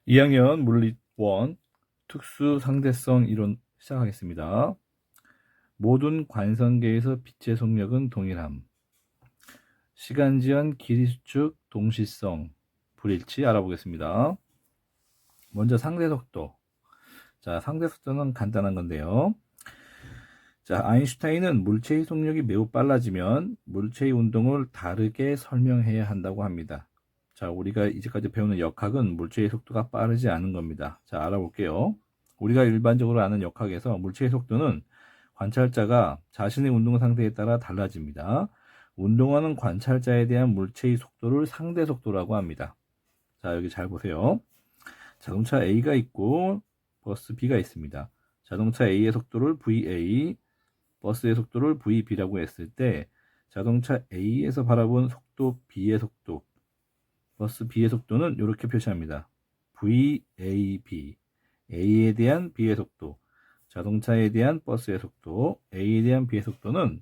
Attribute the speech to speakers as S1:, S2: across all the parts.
S1: 2학년 물리 1 특수 상대성 이론 시작하겠습니다. 모든 관성계에서 빛의 속력은 동일함. 시간지연 길이수축 동시성 불일치 알아보겠습니다. 먼저 상대속도. 자, 상대속도는 간단한 건데요. 자, 아인슈타인은 물체의 속력이 매우 빨라지면 물체의 운동을 다르게 설명해야 한다고 합니다. 자, 우리가 이제까지 배우는 역학은 물체의 속도가 빠르지 않은 겁니다. 자, 알아볼게요. 우리가 일반적으로 아는 역학에서 물체의 속도는 관찰자가 자신의 운동 상태에 따라 달라집니다. 운동하는 관찰자에 대한 물체의 속도를 상대 속도라고 합니다. 자, 여기 잘 보세요. 자동차 A가 있고 버스 B가 있습니다. 자동차 A의 속도를 VA, 버스의 속도를 VB라고 했을 때 자동차 A에서 바라본 속도 B의 속도, 버스 B의 속도는 이렇게 표시합니다. VAB, A에 대한 B의 속도, 자동차에 대한 버스의 속도, A에 대한 B의 속도는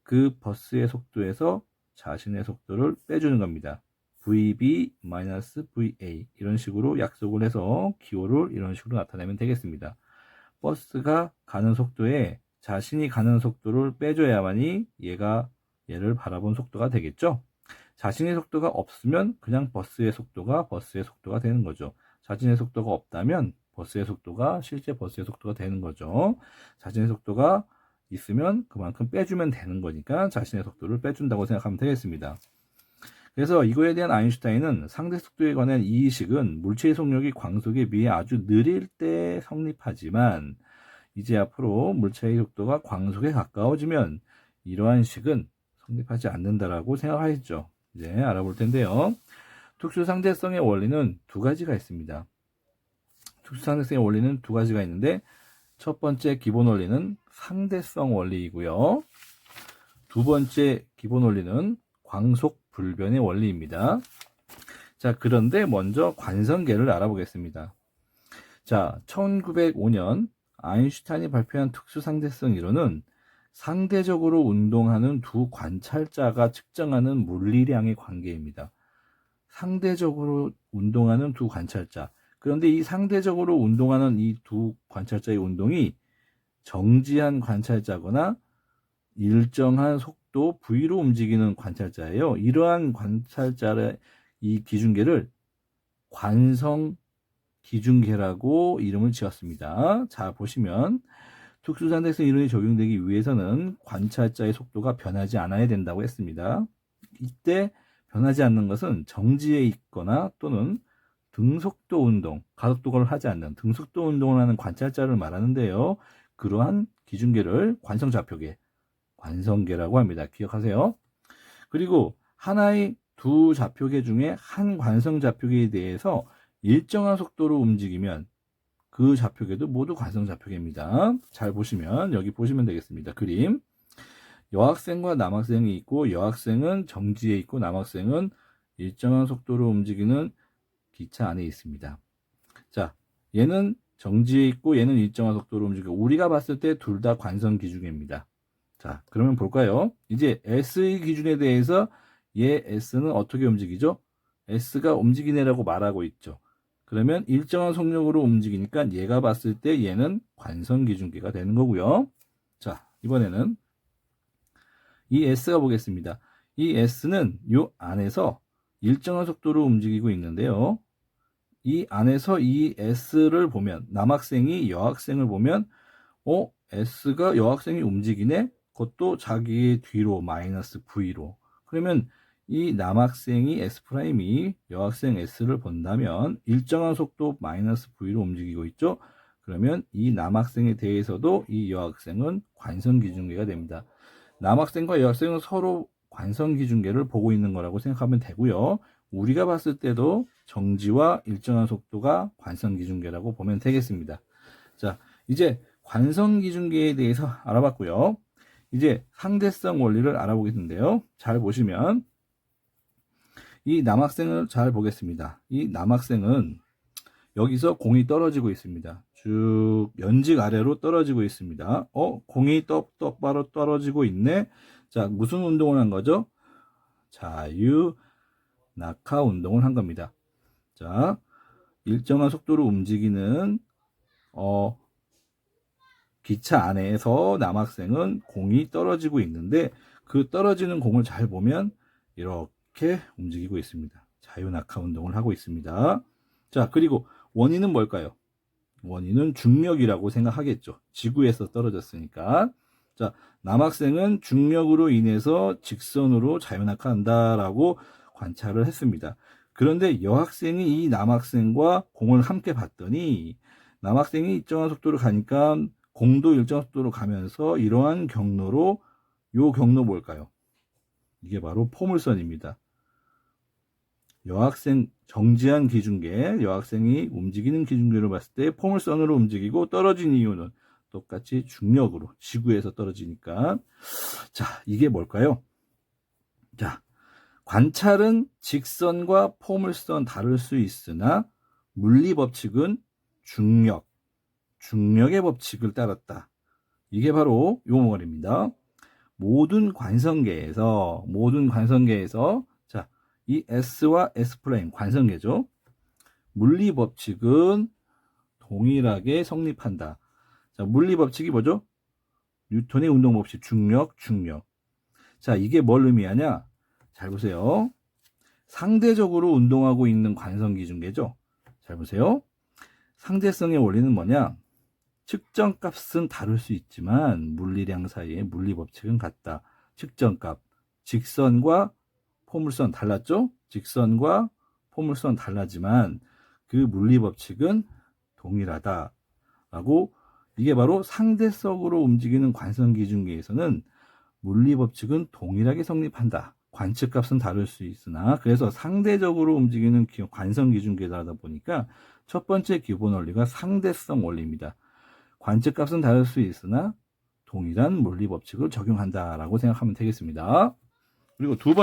S1: 그 버스의 속도에서 자신의 속도를 빼주는 겁니다. VB-VA 이런 식으로 약속을 해서 기호를 이런 식으로 나타내면 되겠습니다. 버스가 가는 속도에 자신이 가는 속도를 빼줘야만이 얘를 바라본 속도가 되겠죠. 자신의 속도가 없으면 그냥 버스의 속도가 되는 거죠. 자신의 속도가 없다면 버스의 속도가 실제 버스의 속도가 되는 거죠. 자신의 속도가 있으면 그만큼 빼주면 되는 거니까 자신의 속도를 빼준다고 생각하면 되겠습니다. 그래서 이거에 대한 아인슈타인은 상대 속도에 관한 이 식은 물체의 속력이 광속에 비해 아주 느릴 때 성립하지만 이제 앞으로 물체의 속도가 광속에 가까워지면 이러한 식은 성립하지 않는다라고 생각하셨죠. 이제 알아볼 텐데요. 특수상대성의 원리는 두 가지가 있습니다. 특수상대성의 원리는 두 가지가 있는데 첫 번째 기본 원리는 상대성 원리이고요. 두 번째 기본 원리는 광속 불변의 원리입니다. 자, 그런데 먼저 관성계를 알아보겠습니다. 자, 1905년 아인슈타인이 발표한 특수상대성 이론은 상대적으로 운동하는 두 관찰자가 측정하는 물리량의 관계입니다. 상대적으로 운동하는 두 관찰자. 그런데 이 상대적으로 운동하는 이 두 관찰자의 운동이 정지한 관찰자거나 일정한 속도 V로 움직이는 관찰자예요. 이러한 관찰자의 이 기준계를 관성 기준계라고 이름을 지었습니다. 자, 보시면 특수상대성 이론이 적용되기 위해서는 관찰자의 속도가 변하지 않아야 된다고 했습니다. 이때 변하지 않는 것은 정지해 있거나 또는 등속도 운동, 가속도를 하지 않는 등속도 운동을 하는 관찰자를 말하는데요. 그러한 기준계를 관성좌표계, 관성계라고 합니다. 기억하세요. 그리고 하나의 두 좌표계 중에 한 관성좌표계에 대해서 일정한 속도로 움직이면 그 좌표계도 모두 관성좌표계입니다. 잘 보시면 여기 보시면 되겠습니다. 그림. 여학생과 남학생이 있고 여학생은 정지해 있고 남학생은 일정한 속도로 움직이는 기차 안에 있습니다. 자, 얘는 정지해 있고 얘는 일정한 속도로 움직이고 우리가 봤을 때 둘 다 관성 기준입니다. 자, 그러면 볼까요? 이제 S의 기준에 대해서 얘 S는 어떻게 움직이죠? S가 움직이네라고 말하고 있죠. 그러면 일정한 속력으로 움직이니까 얘가 봤을 때 얘는 관성 기준계가 되는 거고요. 자, 이번에는 이 S가 보겠습니다. 이 S는 이 안에서 일정한 속도로 움직이고 있는데요. 이 안에서 이 S를 보면 남학생이 여학생을 보면 S가 여학생이 움직이네? 그것도 자기의 뒤로 마이너스 V로. 그러면 이 남학생이 S'이 여학생 S를 본다면 일정한 속도 마이너스 V로 움직이고 있죠. 그러면 이 남학생에 대해서도 이 여학생은 관성기준계가 됩니다. 남학생과 여학생은 서로 관성기준계를 보고 있는 거라고 생각하면 되고요. 우리가 봤을 때도 정지와 일정한 속도가 관성기준계라고 보면 되겠습니다. 자, 이제 관성기준계에 대해서 알아봤고요. 이제 상대성 원리를 알아보겠는데요. 잘 보시면 이 남학생을 잘 보겠습니다. 이 남학생은 여기서 공이 떨어지고 있습니다. 쭉 연직 아래로 떨어지고 있습니다. 공이 똑바로 떨어지고 있네. 자, 무슨 운동을 한 거죠? 자유 낙하 운동을 한 겁니다. 자, 일정한 속도로 움직이는 기차 안에서 남학생은 공이 떨어지고 있는데 그 떨어지는 공을 잘 보면 이렇게 움직이고 있습니다. 자유낙하 운동을 하고 있습니다. 자, 그리고 원인은 뭘까요? 원인은 중력이라고 생각하겠죠. 지구에서 떨어졌으니까. 자, 남학생은 중력으로 인해서 직선으로 자유낙하한다라고 관찰을 했습니다. 그런데 여학생이 이 남학생과 공을 함께 봤더니 남학생이 일정한 속도로 가니까 공도 일정한 속도로 가면서 이러한 경로로 요 경로 뭘까요? 이게 바로 포물선입니다. 여학생 정지한 기준계, 여학생이 움직이는 기준계를 봤을 때 포물선으로 움직이고 떨어진 이유는 똑같이 중력으로 지구에서 떨어지니까. 자, 이게 뭘까요? 자, 관찰은 직선과 포물선 다를 수 있으나 물리법칙은 중력의 법칙을 따랐다. 이게 바로 요 말입니다. 모든 관성계에서 자, 이 S와 S' 관성계죠. 물리법칙은 동일하게 성립한다. 자, 물리법칙이 뭐죠? 뉴턴의 운동법칙, 중력. 자, 이게 뭘 의미하냐? 잘 보세요. 상대적으로 운동하고 있는 관성기준계죠. 잘 보세요. 상대성의 원리는 뭐냐? 측정값은 다를 수 있지만 물리량 사이의 물리법칙은 같다. 측정값, 직선과 포물선 달랐죠? 직선과 포물선 달라지만 그 물리법칙은 동일하다라고. 이게 바로 상대성으로 움직이는 관성기준계에서는 물리법칙은 동일하게 성립한다. 관측값은 다를 수 있으나 그래서 상대적으로 움직이는 관성기준계다 보니까 첫 번째 기본 원리가 상대성 원리입니다. 관측값은 다를 수 있으나 동일한 물리법칙을 적용한다라고 생각하면 되겠습니다. 그리고 두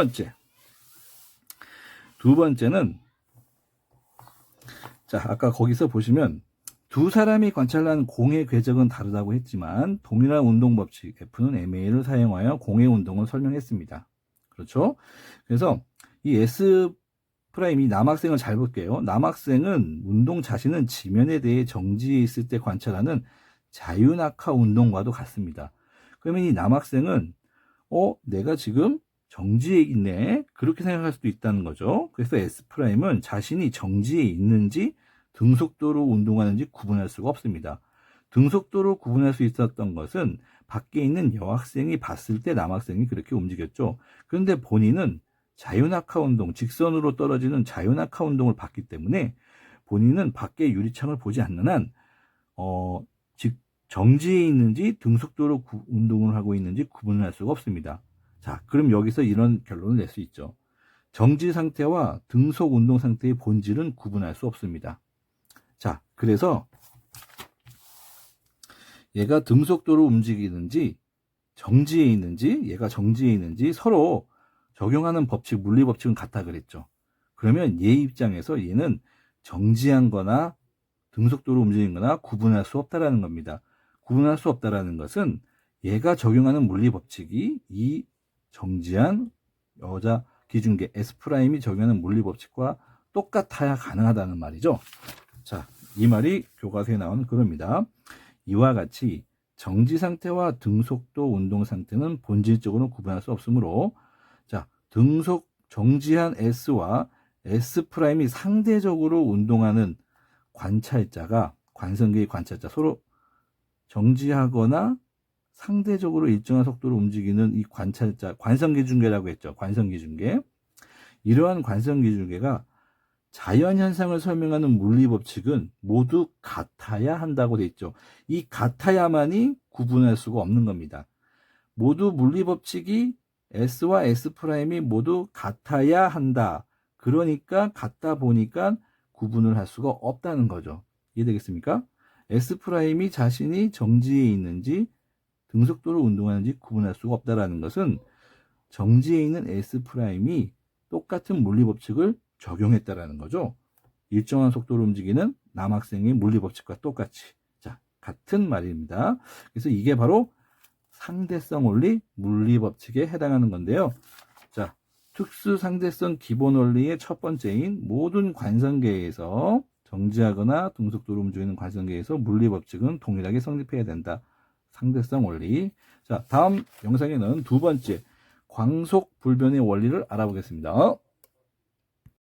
S1: 번째는 자, 아까 거기서 보시면 두 사람이 관찰한 공의 궤적은 다르다고 했지만 동일한 운동법칙 F는 MA를 사용하여 공의 운동을 설명했습니다. 그렇죠? 그래서 이 S' 이 남학생을 잘 볼게요. 남학생은 운동 자신은 지면에 대해 정지해 있을 때 관찰하는 자유낙하 운동과도 같습니다. 그러면 이 남학생은 내가 지금 정지해 있네, 그렇게 생각할 수도 있다는 거죠. 그래서 S'은 자신이 정지해 있는지 등속도로 운동하는지 구분할 수가 없습니다. 등속도로 구분할 수 있었던 것은 밖에 있는 여학생이 봤을 때 남학생이 그렇게 움직였죠. 그런데 본인은 자유낙하 운동, 직선으로 떨어지는 자유낙하 운동을 봤기 때문에 본인은 밖에 유리창을 보지 않는 한 정지해 있는지 등속도로 운동을 하고 있는지 구분을 할 수가 없습니다. 자, 그럼 여기서 이런 결론을 낼 수 있죠. 정지 상태와 등속 운동 상태의 본질은 구분할 수 없습니다. 자, 그래서 얘가 등속도로 움직이는지 정지해 있는지 서로 적용하는 법칙, 물리법칙은 같다 그랬죠. 그러면 얘 입장에서 얘는 정지한 거나 등속도로 움직인 거나 구분할 수 없다라는 겁니다. 구분할 수 없다라는 것은 얘가 적용하는 물리법칙이 이 정지한 여자 기준계 S'이 적용하는 물리법칙과 똑같아야 가능하다는 말이죠. 자, 이 말이 교과서에 나오는 그럽니다. 이와 같이 정지 상태와 등속도 운동 상태는 본질적으로 구분할 수 없으므로, 자, 정지한 S와 S'이 상대적으로 운동하는 관찰자가, 관성계의 관찰자, 서로 정지하거나 상대적으로 일정한 속도로 움직이는 이 관찰자, 관성기준계라고 했죠. 관성기준계. 이러한 관성기준계가 자연현상을 설명하는 물리법칙은 모두 같아야 한다고 돼 있죠. 이 같아야만이 구분할 수가 없는 겁니다. 모두 물리법칙이 S와 S'이 모두 같아야 한다. 그러니까 같다 보니까 구분을 할 수가 없다는 거죠. 이해되겠습니까? S'이 자신이 정지해 있는지 등속도로 운동하는지 구분할 수가 없다는 것은 정지해 있는 S'이 똑같은 물리법칙을 적용했다라는 거죠. 일정한 속도로 움직이는 남학생의 물리법칙과 똑같이. 자, 같은 말입니다. 그래서 이게 바로 상대성 원리 물리법칙에 해당하는 건데요. 자, 특수 상대성 기본 원리의 첫 번째인 모든 관성계에서 정지하거나 등속도를 움직이는 과정에서 물리법칙은 동일하게 성립해야 된다. 상대성 원리. 자, 다음 영상에는 두 번째 광속 불변의 원리를 알아보겠습니다.